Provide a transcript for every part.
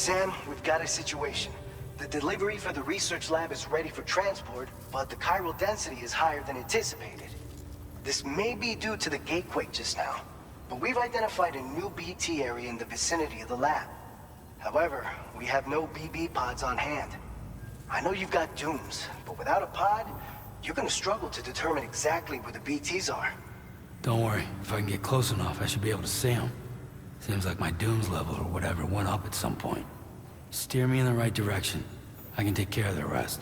Sam, we've got a situation. The delivery for the research lab is ready for transport, but the chiral density is higher than anticipated. This may be due to the gatequake just now, but we've identified a new BT area in the vicinity of the lab. However, we have no BB pods on hand. I know you've got dooms, but without a pod, you're gonna struggle to determine exactly where the BTs are. Don't worry, if I can get close enough, I should be able to see them. Seems like my dooms level or whatever went up at some point. Steer me in the right direction. I can take care of the rest.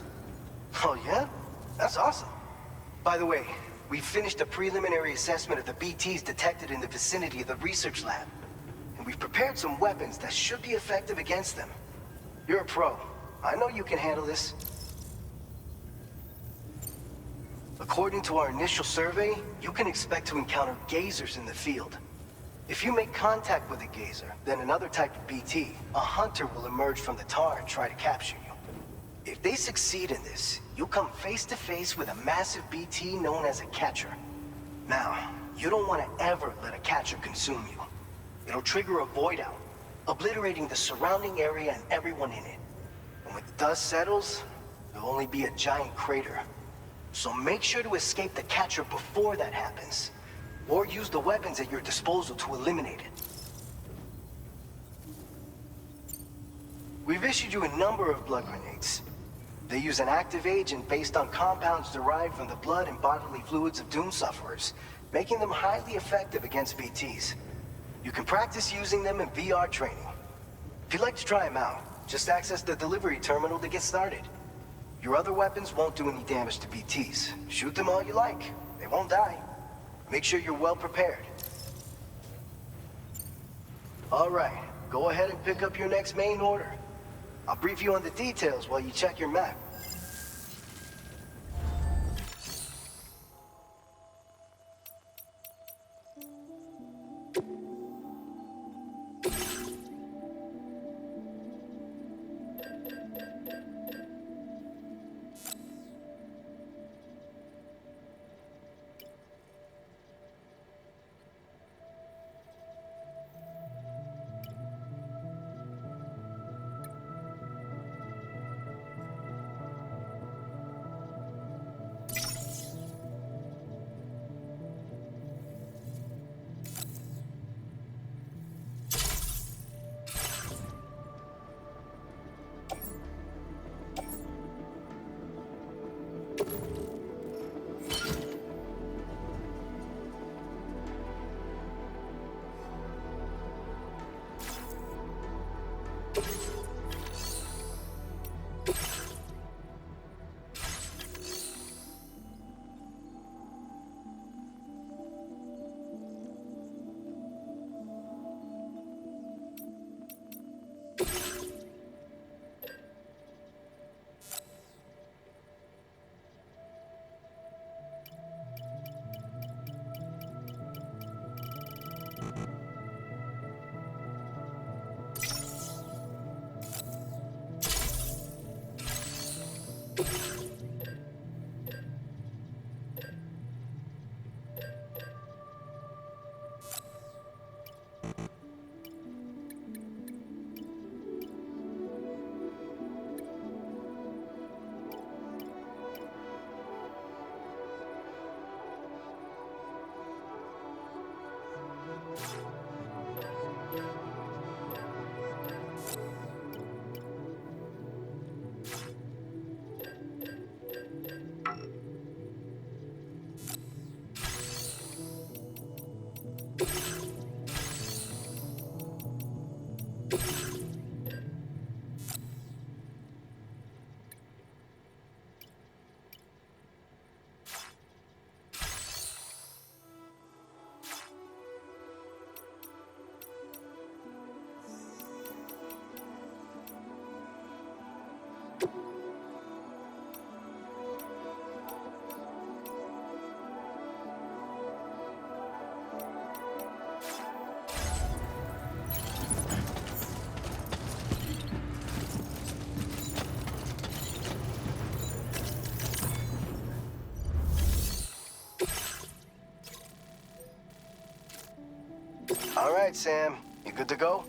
Oh yeah? That's awesome. By the way, we finished a preliminary assessment of the BTs detected in the vicinity of the research lab. And we've prepared some weapons that should be effective against them. You're a pro. I know you can handle this. According to our initial survey, you can expect to encounter gazers in the field. If you make contact with a gazer, then another type of BT, a hunter will emerge from the tar and try to capture you. If they succeed in this, you'll come face to face with a massive BT known as a catcher. Now, you don't want to ever let a catcher consume you. It'll trigger a void out, obliterating the surrounding area and everyone in it. And when the dust settles, there'll only be a giant crater. So make sure to escape the catcher before that happens, or use the weapons at your disposal to eliminate it. We've issued you a number of blood grenades. They use an active agent based on compounds derived from the blood and bodily fluids of Doom sufferers, making them highly effective against BTs. You can practice using them in VR training. If you'd like to try them out, just access the delivery terminal to get started. Your other weapons won't do any damage to BTs. Shoot them all you like. They won't die. Make sure you're well prepared. All right, go ahead and pick up your next main order. I'll brief you on the details while you check your map. All right, Sam. You good to go?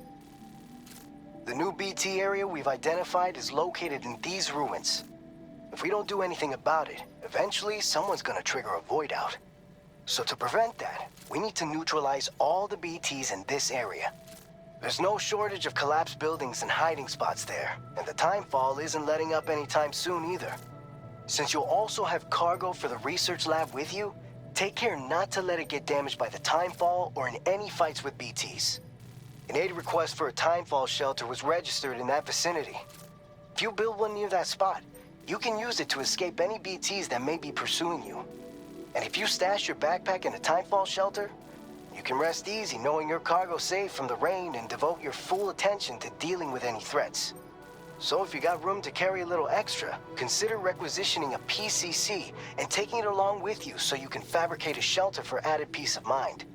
The new BT area we've identified is located in these ruins. If we don't do anything about it, eventually someone's gonna trigger a void out. So to prevent that, we need to neutralize all the BTs in this area. There's no shortage of collapsed buildings and hiding spots there, and the timefall isn't letting up anytime soon either. Since you'll also have cargo for the research lab with you, take care not to let it get damaged by the timefall or in any fights with BTs. An aid request for a timefall shelter was registered in that vicinity. If you build one near that spot, you can use it to escape any BTs that may be pursuing you. And if you stash your backpack in a timefall shelter, you can rest easy knowing your cargo's safe from the rain and devote your full attention to dealing with any threats. So if you got room to carry a little extra, consider requisitioning a PCC and taking it along with you so you can fabricate a shelter for added peace of mind.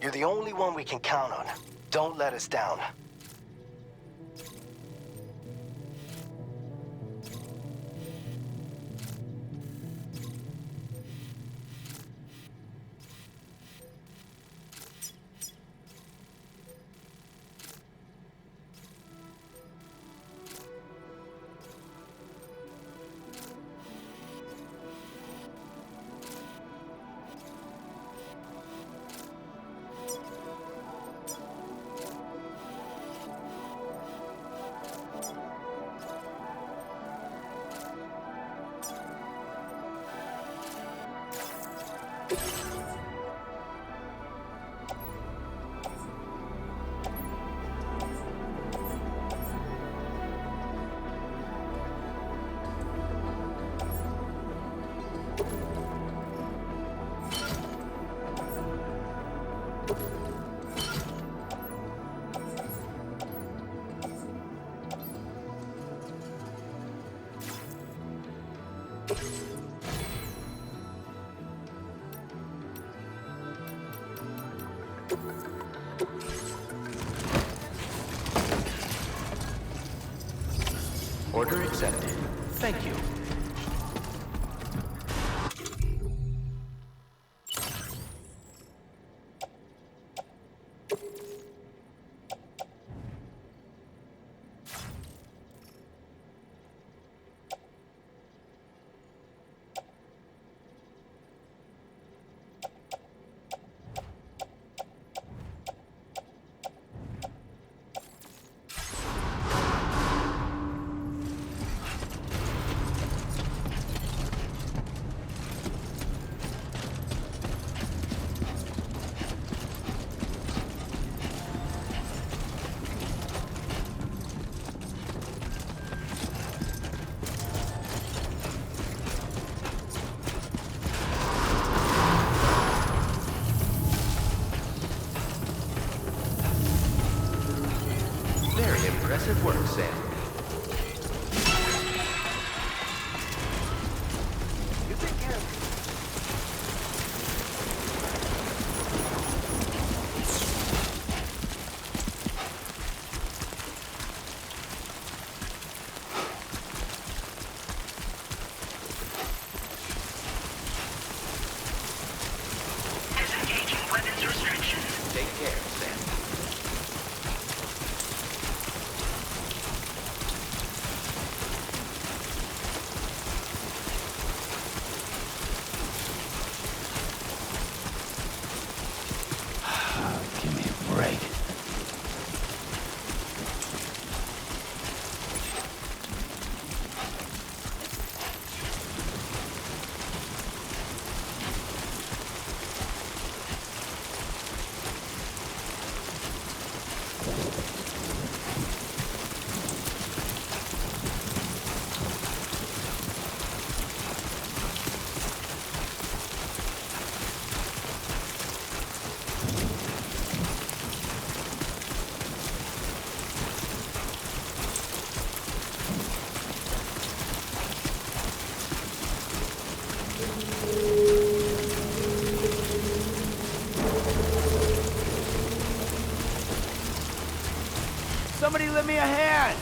You're the only one we can count on. Don't let us down. Order accepted. Thank you. Impressive work, Sam. You take care of it. Disengaging weapons restrictions. Take care, Sam. Give me a break. Somebody lend me a hand!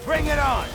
Bring it on!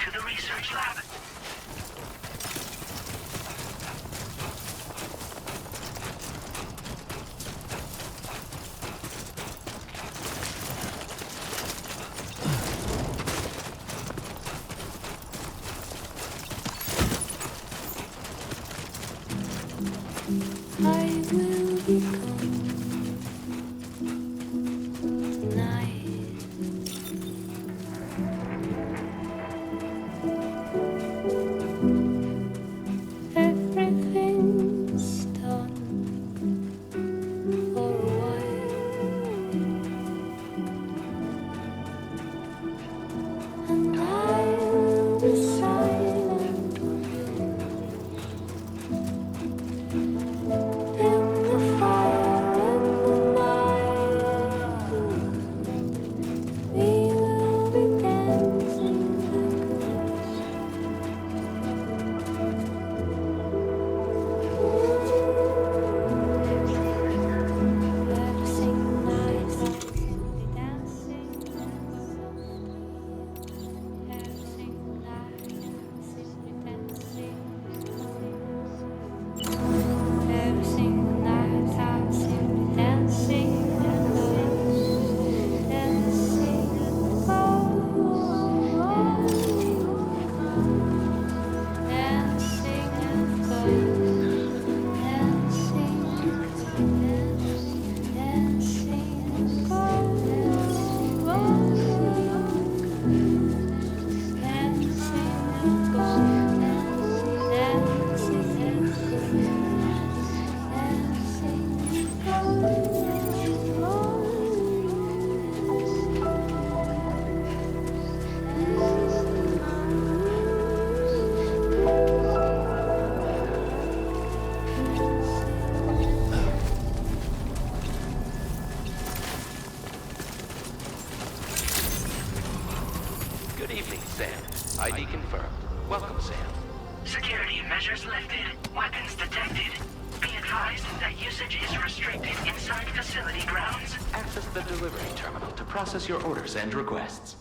to the research lab. I will become night. Everything's done for a while, and I will be silent in the fire in the night. We will be dancing every single night. We'll be dancing every single night. Simply dancing every single night. I'm simply dancing, dancing. Good evening, Sam. ID confirmed. Welcome, Sam. Security measures lifted. Weapons detected. Be advised that usage is restricted inside facility grounds. Access the delivery terminal to process your orders and requests.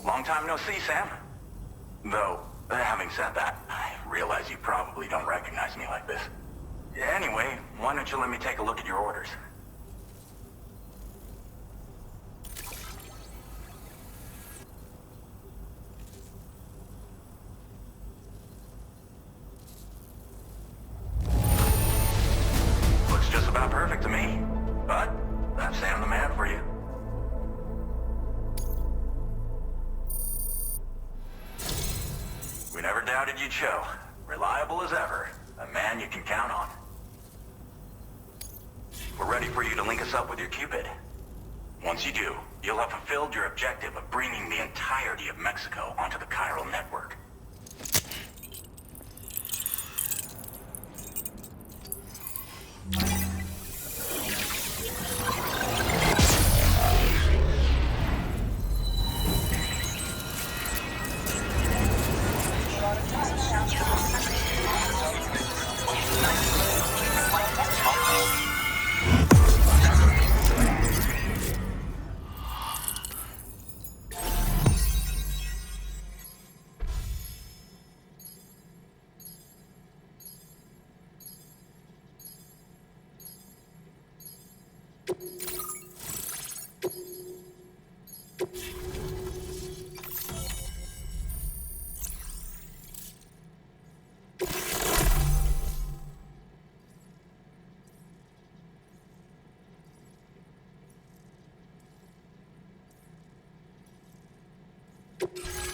Long time no see, Sam. Though, having said that, I realize you probably don't recognize me like this. Anyway, why don't you let me take a look at your orders? Looks just about perfect to me. But, that's Sam the man for you. We never doubted you'd show. Reliable as ever. A man you can count on. We're ready for you to link us up with your Cupid. Once you do, you'll have fulfilled your objective of bringing the entirety of Mexico onto the chiral network.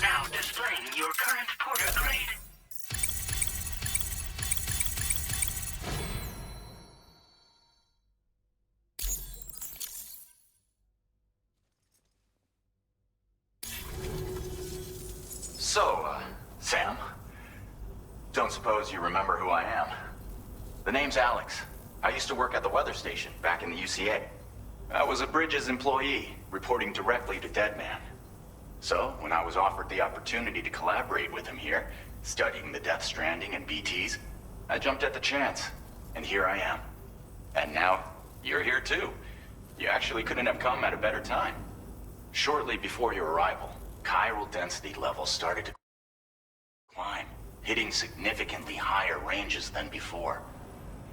Now displaying your current porter grade. So, Sam, don't suppose you remember who I am? The name's Alex. I used to work at the weather station back in the UCA. I was a Bridges employee, reporting directly to Deadman. So, when I was offered the opportunity to collaborate with him here, studying the Death Stranding and BTs, I jumped at the chance, and here I am. And now, you're here too. You actually couldn't have come at a better time. Shortly before your arrival, chiral density levels started to climb, hitting significantly higher ranges than before.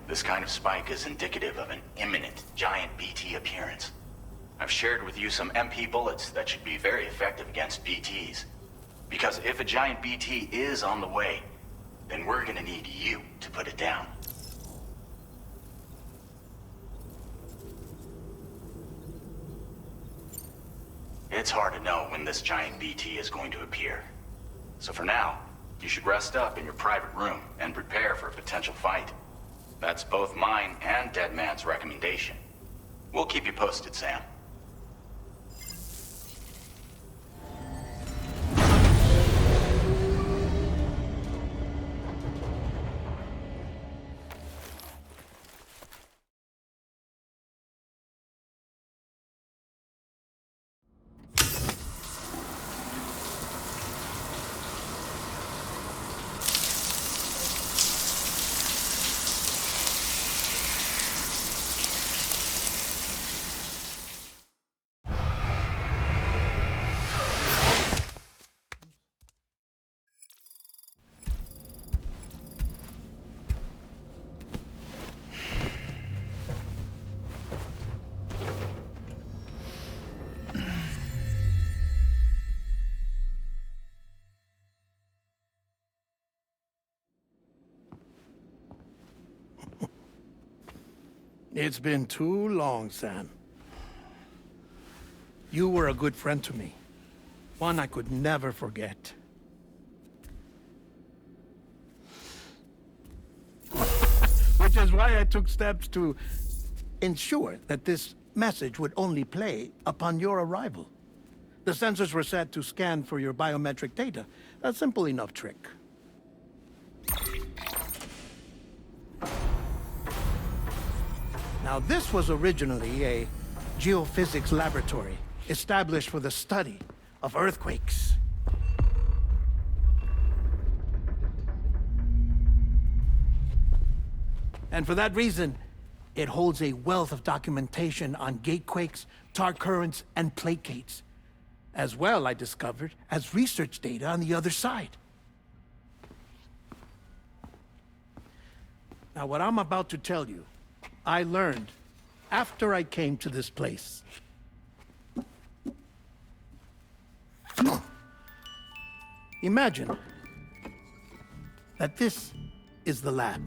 This kind of spike is indicative of an imminent giant BT appearance. I've shared with you some MP bullets that should be very effective against BTs. Because if a giant BT is on the way, then we're gonna need you to put it down. It's hard to know when this giant BT is going to appear. So for now, you should rest up in your private room and prepare for a potential fight. That's both mine and Deadman's recommendation. We'll keep you posted, Sam. It's been too long, Sam. You were a good friend to me. One I could never forget. Which is why I took steps to ensure that this message would only play upon your arrival. The sensors were set to scan for your biometric data. A simple enough trick. Now, this was originally a geophysics laboratory established for the study of earthquakes. And for that reason, it holds a wealth of documentation on gatequakes, tar currents, and placates. As well, I discovered, as research data on the other side. Now, what I'm about to tell you, I learned after I came to this place. Imagine that this is the lab.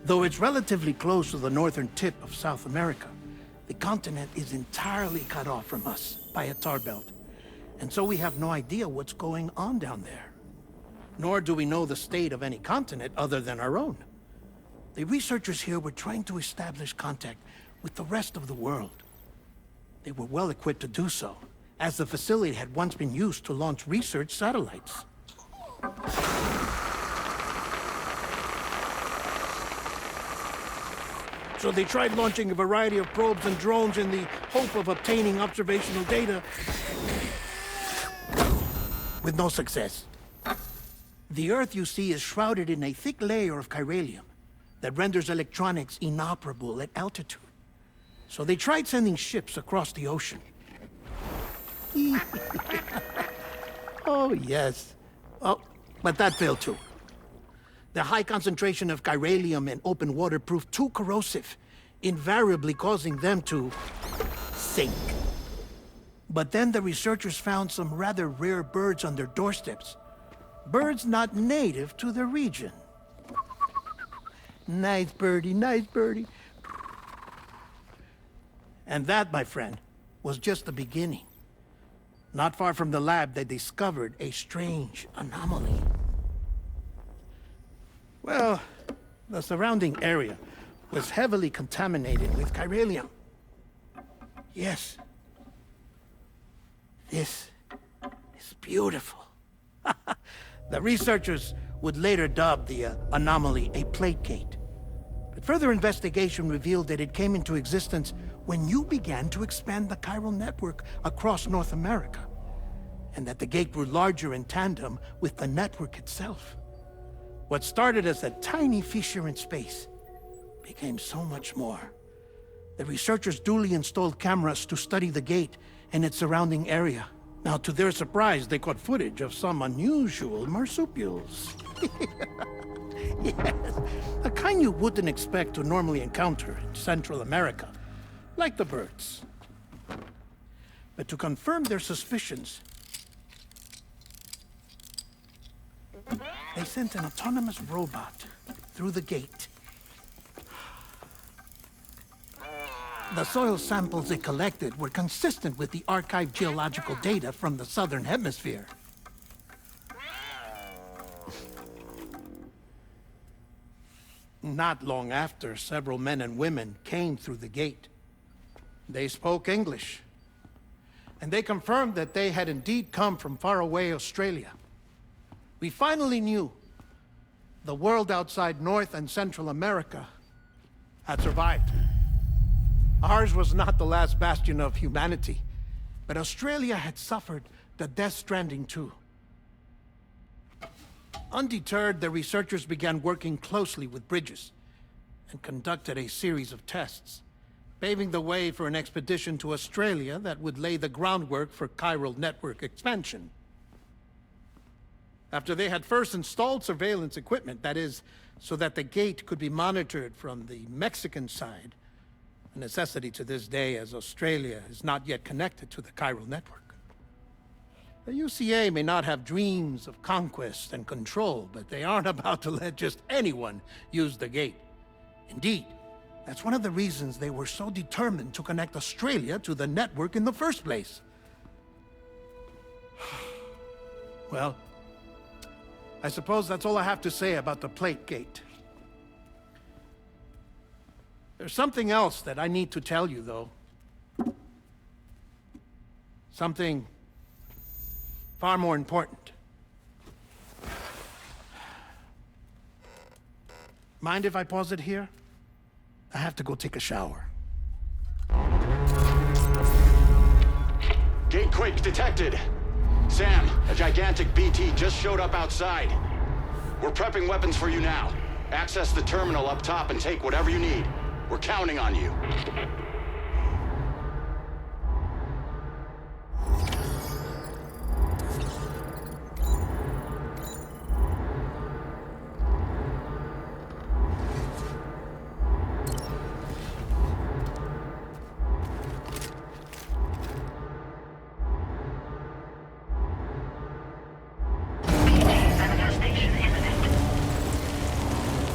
Though it's relatively close to the northern tip of South America, the continent is entirely cut off from us by a tar belt. And so we have no idea what's going on down there. Nor do we know the state of any continent other than our own. The researchers here were trying to establish contact with the rest of the world. They were well equipped to do so, as the facility had once been used to launch research satellites. So they tried launching a variety of probes and drones in the hope of obtaining observational data, with no success. The Earth, you see, is shrouded in a thick layer of chiralium that renders electronics inoperable at altitude. So they tried sending ships across the ocean. Oh, yes. Oh, but that failed too. The high concentration of chiralium in open water proved too corrosive, invariably causing them to sink. But then the researchers found some rather rare birds on their doorsteps. Birds not native to the region. Nice birdie, nice birdie. And that, my friend, was just the beginning. Not far from the lab, they discovered a strange anomaly. Well, the surrounding area was heavily contaminated with chiralium. Yes. This is beautiful. The researchers would later dub the anomaly a plate gate, But further investigation revealed that it came into existence when you began to expand the chiral network across North America, and that the gate grew larger in tandem with the network itself. What started as a tiny fissure in space became so much more. The researchers duly installed cameras to study the gate and its surrounding area. Now, to their surprise, they caught footage of some unusual marsupials. Yes, a kind you wouldn't expect to normally encounter in Central America, like the birds. But to confirm their suspicions, they sent an autonomous robot through the gate. The soil samples it collected were consistent with the archived geological data from the southern hemisphere. Not long after, several men and women came through the gate. They spoke English, and they confirmed that they had indeed come from faraway Australia. We finally knew the world outside North and Central America had survived. Ours was not the last bastion of humanity, but Australia had suffered the death stranding too. Undeterred, the researchers began working closely with Bridges and conducted a series of tests, paving the way for an expedition to Australia that would lay the groundwork for chiral network expansion. After they had first installed surveillance equipment, that is, so that the gate could be monitored from the Mexican side, a necessity to this day as Australia is not yet connected to the chiral network. The UCA may not have dreams of conquest and control, but they aren't about to let just anyone use the gate. Indeed, that's one of the reasons they were so determined to connect Australia to the network in the first place. Well, I suppose that's all I have to say about the plate gate. There's something else that I need to tell you, though. Something far more important. Mind if I pause it here? I have to go take a shower. Gate quake detected. Sam, a gigantic BT just showed up outside. We're prepping weapons for you now. Access the terminal up top and take whatever you need. We're counting on you. Manifestation imminent.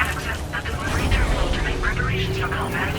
Access the delivery terminal to make preparations for combat.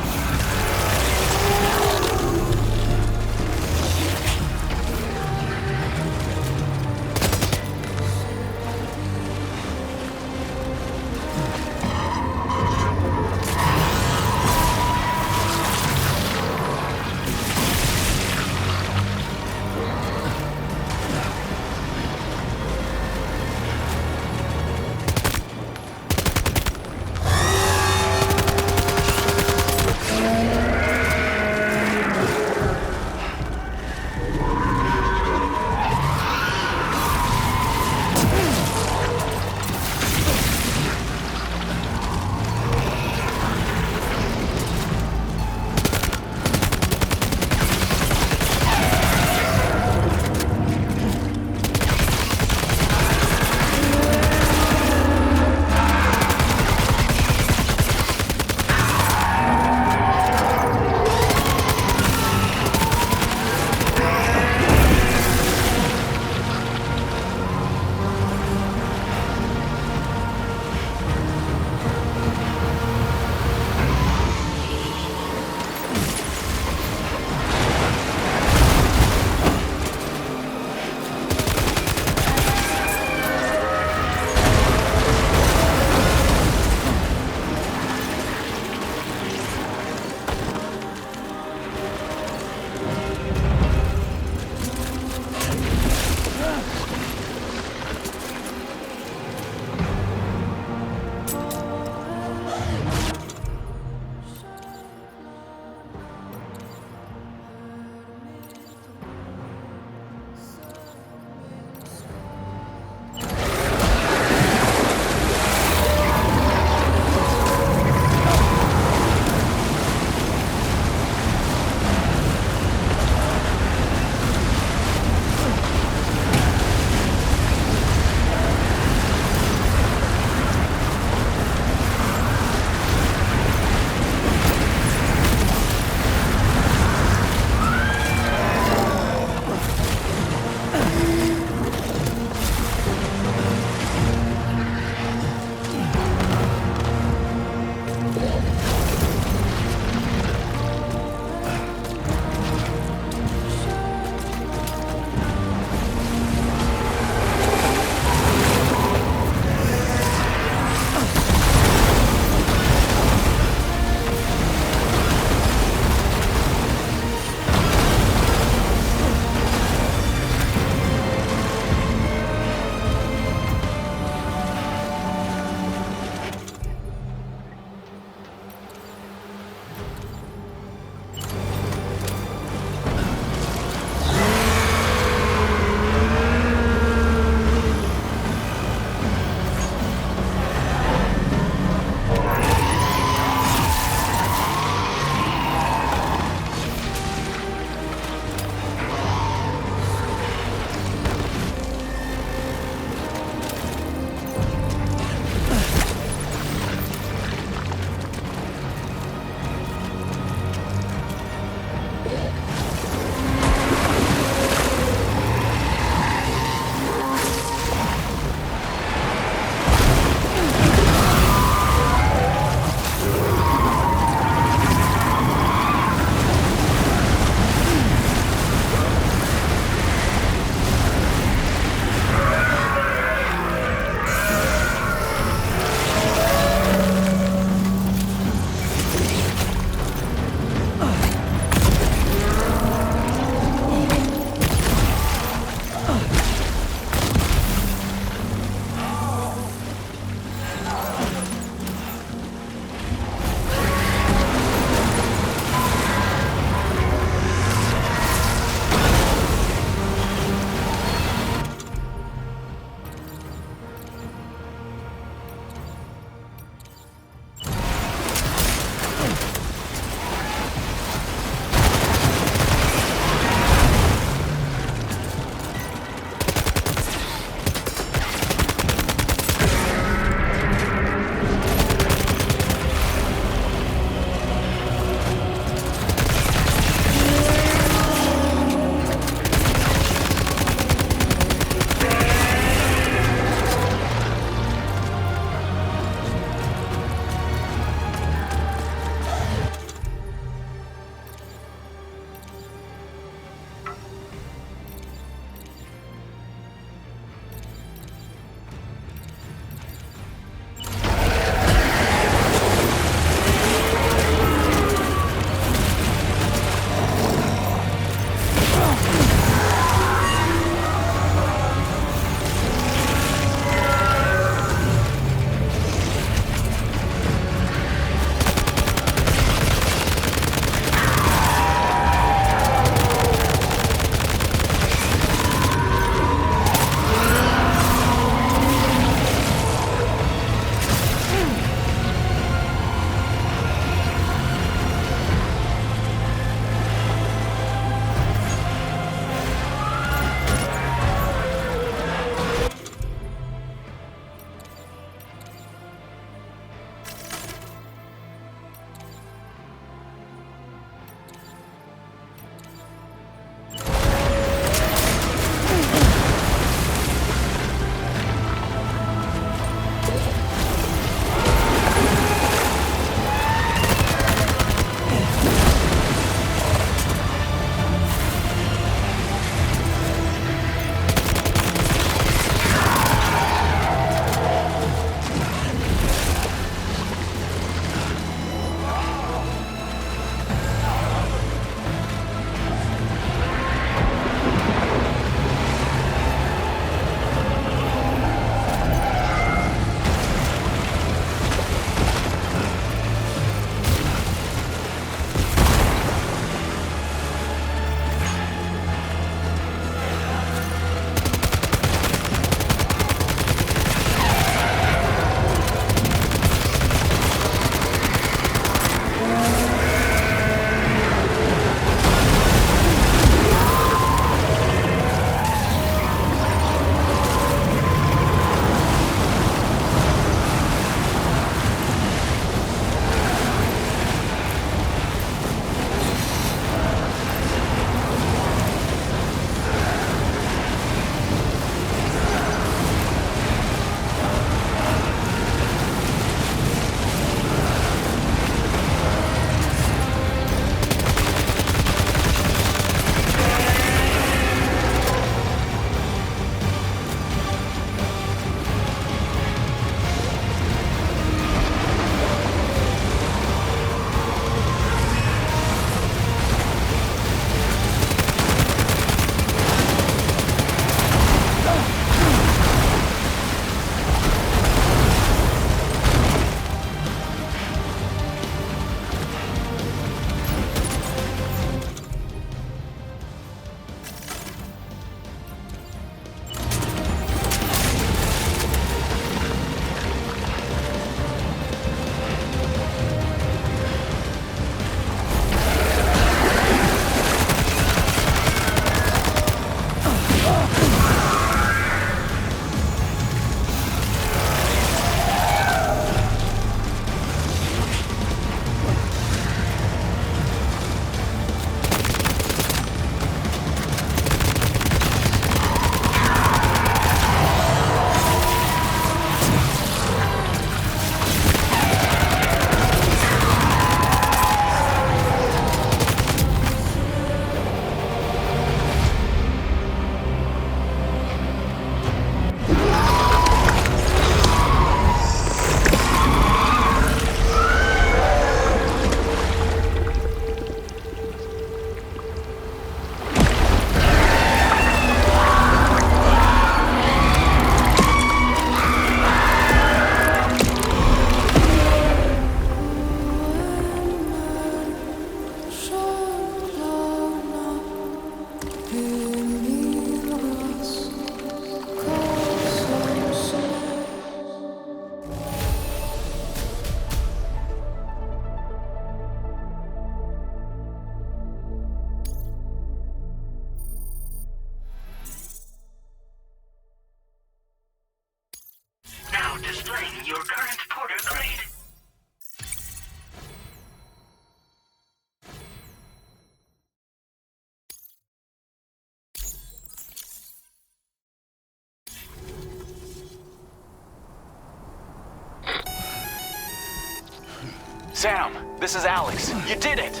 Sam, this is Alex. You did it!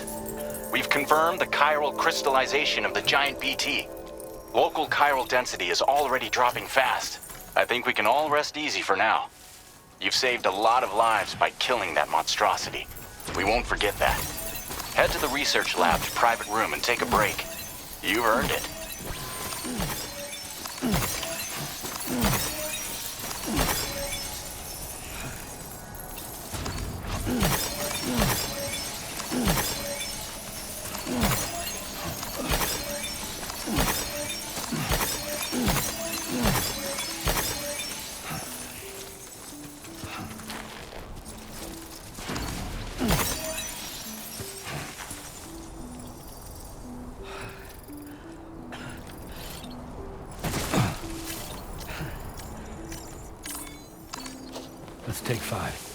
We've confirmed the chiral crystallization of the giant BT. Local chiral density is already dropping fast. I think we can all rest easy for now. You've saved a lot of lives by killing that monstrosity. We won't forget that. Head to the research lab's private room and take a break. You've earned it. Let's take 5.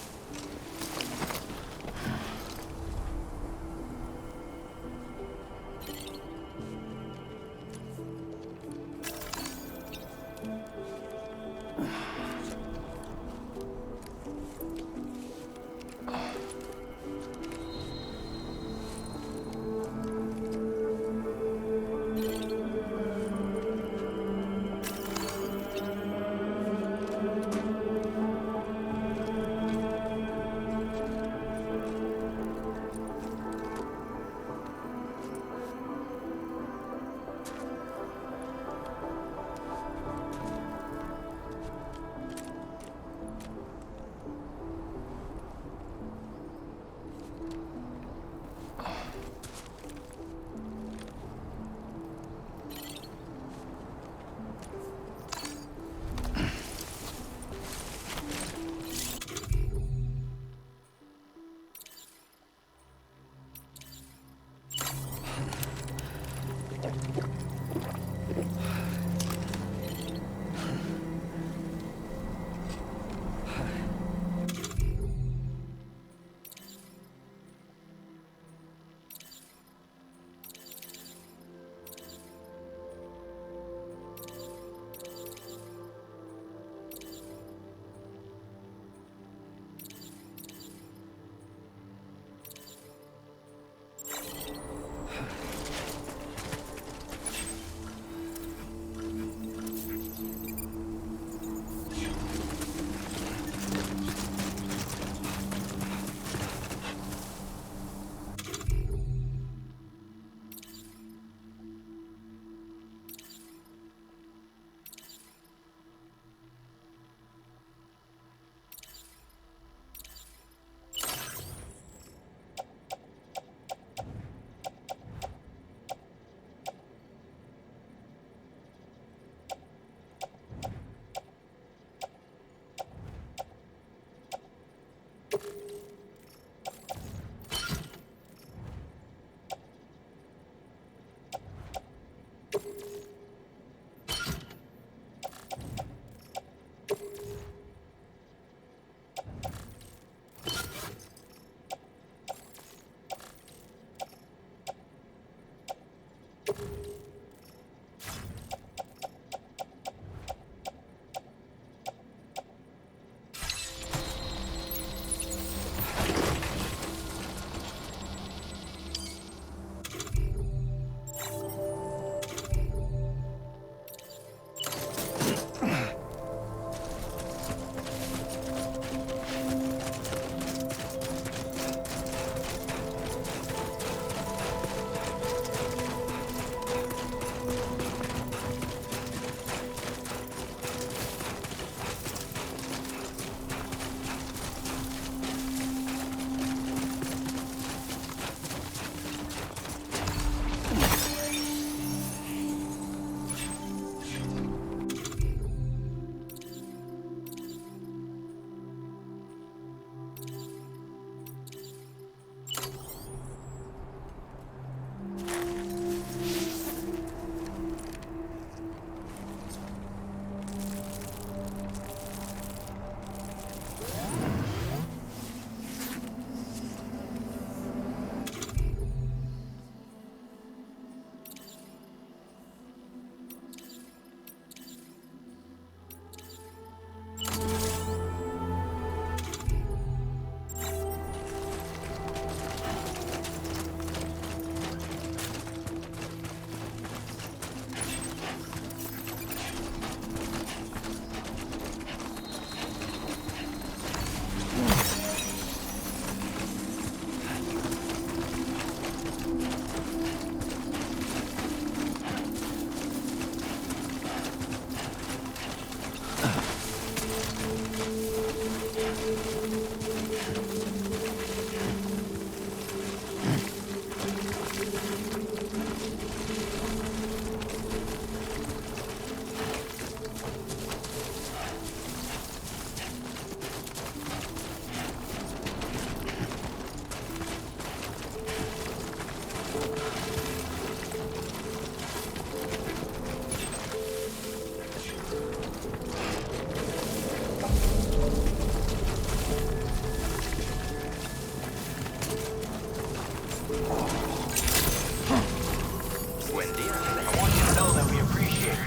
Buen dia. I want you to know that we appreciate it.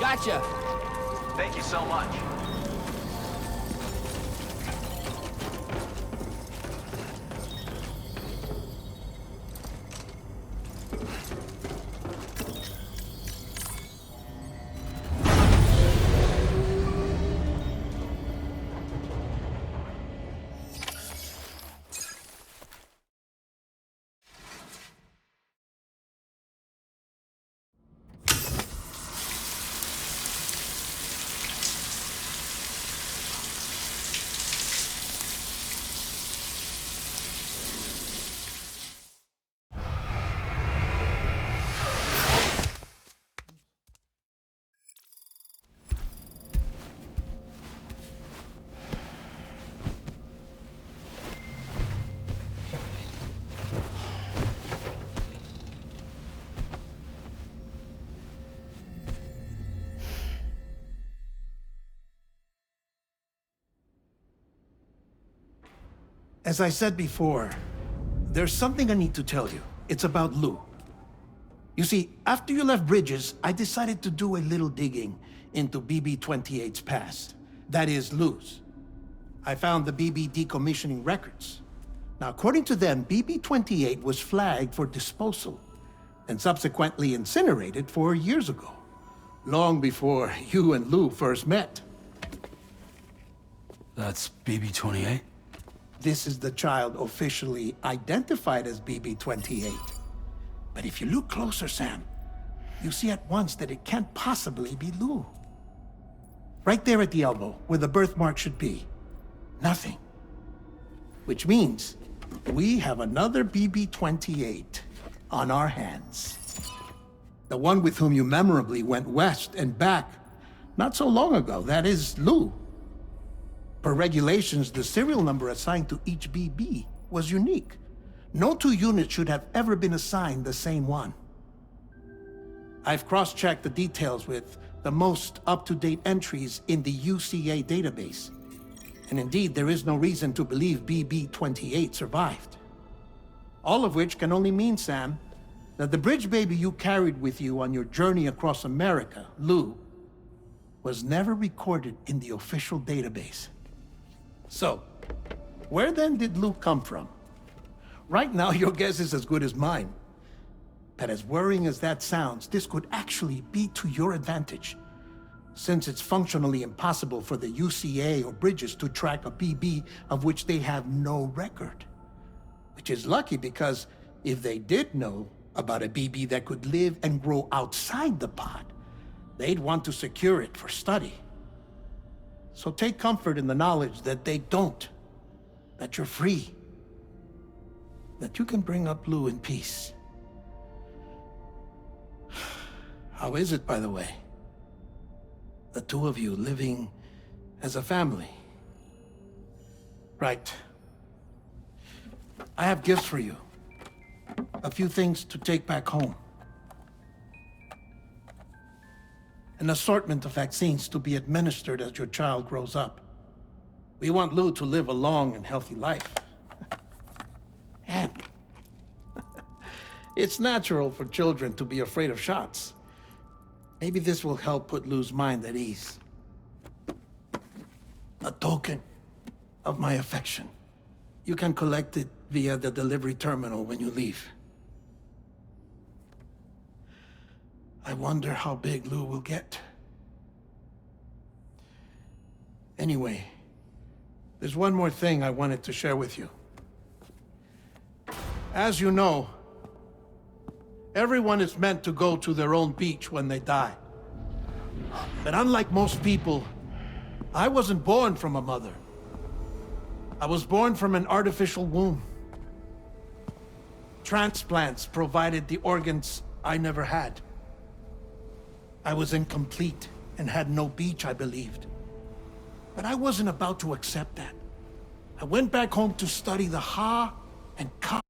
Gotcha. Thank you so much. As I said before, there's something I need to tell you. It's about Lou. You see, after you left Bridges, I decided to do a little digging into BB-28's past. That is, Lou's. I found the BB decommissioning records. Now, according to them, BB-28 was flagged for disposal and subsequently incinerated 4 years ago, long before you and Lou first met. That's BB-28? This is the child officially identified as BB-28. But if you look closer, Sam, you see at once that it can't possibly be Lou. Right there at the elbow, where the birthmark should be. Nothing. Which means we have another BB-28 on our hands. The one with whom you memorably went west and back not so long ago, that is Lou. Per regulations, the serial number assigned to each BB was unique. No two units should have ever been assigned the same one. I've cross-checked the details with the most up-to-date entries in the UCA database. And indeed, there is no reason to believe BB-28 survived. All of which can only mean, Sam, that the bridge baby you carried with you on your journey across America, Lou, was never recorded in the official database. So, where then did Lou come from? Right now, your guess is as good as mine. But as worrying as that sounds, this could actually be to your advantage, since it's functionally impossible for the UCA or Bridges to track a BB of which they have no record. Which is lucky because if they did know about a BB that could live and grow outside the pod, they'd want to secure it for study. So take comfort in the knowledge that they don't, that you're free, that you can bring up Lou in peace. How is it, by the way? The two of you living as a family? Right. I have gifts for you. A few things to take back home. An assortment of vaccines to be administered as your child grows up. We want Lou to live a long and healthy life. And it's natural for children to be afraid of shots. Maybe this will help put Lou's mind at ease. A token of my affection. You can collect it via the delivery terminal when you leave. I wonder how big Lou will get. Anyway, there's one more thing I wanted to share with you. As you know, everyone is meant to go to their own beach when they die. But unlike most people, I wasn't born from a mother. I was born from an artificial womb. Transplants provided the organs I never had. I was incomplete and had no beach, I believed. But I wasn't about to accept that. I went back home to study the Ha and Ka